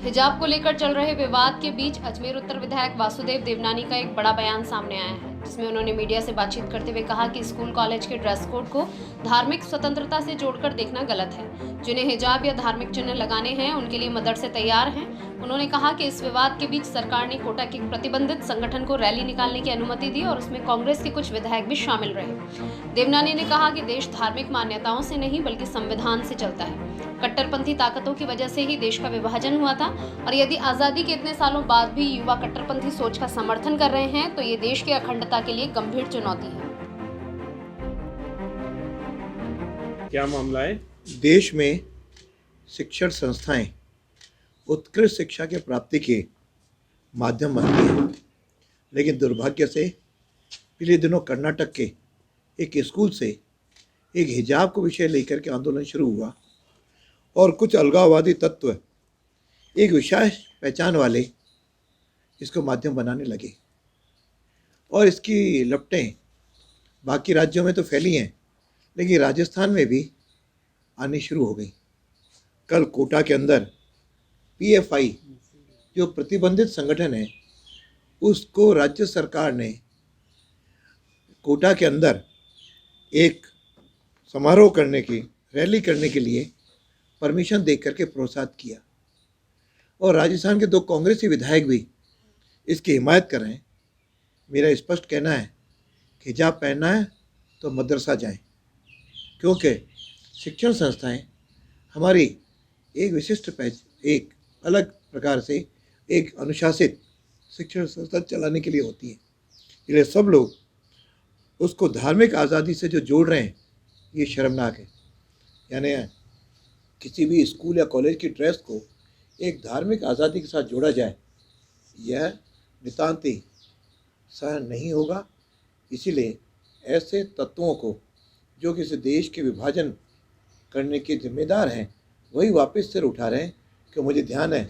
हिजाब को लेकर चल रहे विवाद के बीच अजमेर उत्तर विधायक वासुदेव देवनानी का एक बड़ा बयान सामने आया है, जिसमें उन्होंने मीडिया से बातचीत करते हुए कहा कि स्कूल कॉलेज के ड्रेस कोड को धार्मिक स्वतंत्रता से जोड़कर देखना गलत है। जिन्हें हिजाब या धार्मिक चिन्ह लगाने हैं उनके लिए मदरसे तैयार हैं। उन्होंने कहा कि इस विवाद के बीच सरकार ने कोटा के प्रतिबंधित संगठन को रैली निकालने की अनुमति दी और उसमें कांग्रेस के कुछ विधायक भी शामिल रहे। देवनानी ने कहा कि देश धार्मिक मान्यताओं से नहीं बल्कि संविधान से चलता है। कट्टरपंथी ताकतों की वजह से ही देश का विभाजन हुआ था और यदि आजादी के इतने सालों बाद भी युवा कट्टरपंथी सोच का समर्थन कर रहे हैं तो ये देश की अखंडता के लिए गंभीर चुनौती है। क्या मामला है? देश में शिक्षण संस्थाएं उत्कृष्ट शिक्षा की प्राप्ति के माध्यम बनती हैं, लेकिन दुर्भाग्य से पिछले दिनों कर्नाटक के एक स्कूल से एक हिजाब को विषय लेकर के आंदोलन शुरू हुआ और कुछ अलगाववादी तत्व एक विशेष पहचान वाले इसको माध्यम बनाने लगे और इसकी लपटें बाकी राज्यों में तो फैली हैं, लेकिन राजस्थान में भी आनी शुरू हो गई। कल कोटा के अंदर PFI जो प्रतिबंधित संगठन है उसको राज्य सरकार ने कोटा के अंदर एक समारोह करने की रैली करने के लिए परमिशन दे करके प्रोत्साहित किया और राजस्थान के 2 कांग्रेसी विधायक भी इसकी हिमायत कर रहे हैं। मेरा स्पष्ट कहना है कि हिजाब पहनना है तो मदरसा जाएं, क्योंकि शिक्षण संस्थाएं हमारी एक विशिष्ट एक अलग प्रकार से एक अनुशासित शिक्षण संस्था चलाने के लिए होती है। इसलिए सब लोग उसको धार्मिक आज़ादी से जो जोड़ रहे हैं ये शर्मनाक है। यानी किसी भी स्कूल या कॉलेज की ड्रेस को एक धार्मिक आज़ादी के साथ जोड़ा जाए, यह नितांत ही सहन नहीं होगा। इसीलिए ऐसे तत्वों को जो किसी देश के विभाजन करने के जिम्मेदार हैं वही वापस सिर उठा रहे हैं। कि मुझे ध्यान है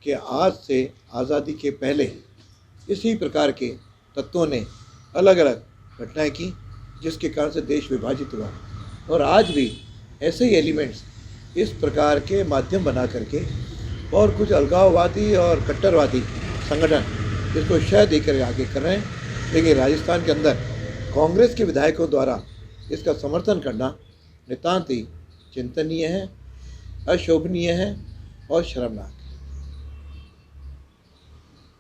कि आज से आज़ादी के पहले इसी प्रकार के तत्वों ने अलग अलग घटनाएं की जिसके कारण से देश विभाजित हुआ और आज भी ऐसे ही एलिमेंट्स इस प्रकार के माध्यम बना करके और कुछ अलगाववादी और कट्टरवादी संगठन इसको शह देकर आगे कर रहे हैं। लेकिन राजस्थान के अंदर कांग्रेस के विधायकों द्वारा इसका समर्थन करना नितांत ही चिंतनीय है, अशोभनीय है और शर्मनाक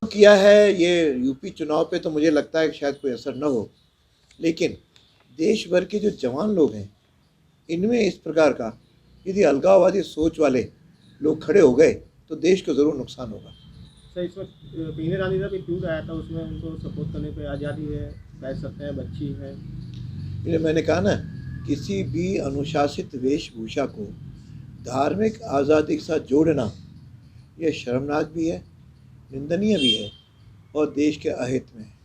किया है। ये यूपी चुनाव पे तो मुझे लगता है कि शायद कोई असर न हो, लेकिन देश भर के जो जवान लोग हैं इनमें इस प्रकार का यदि अलगाववादी सोच वाले लोग खड़े हो गए तो देश को ज़रूर नुकसान होगा। सर, इसमें पीने रानी का भी ट्वीट आया था, उसमें उनको सपोर्ट करने पे आज़ादी है, कह सकते हैं बच्ची है। इसलिए मैंने कहा ना, किसी भी अनुशासित वेशभूषा को धार्मिक आज़ादी के साथ जोड़ना यह शर्मनाक भी है, निंदनीय भी है और देश के अहित में है।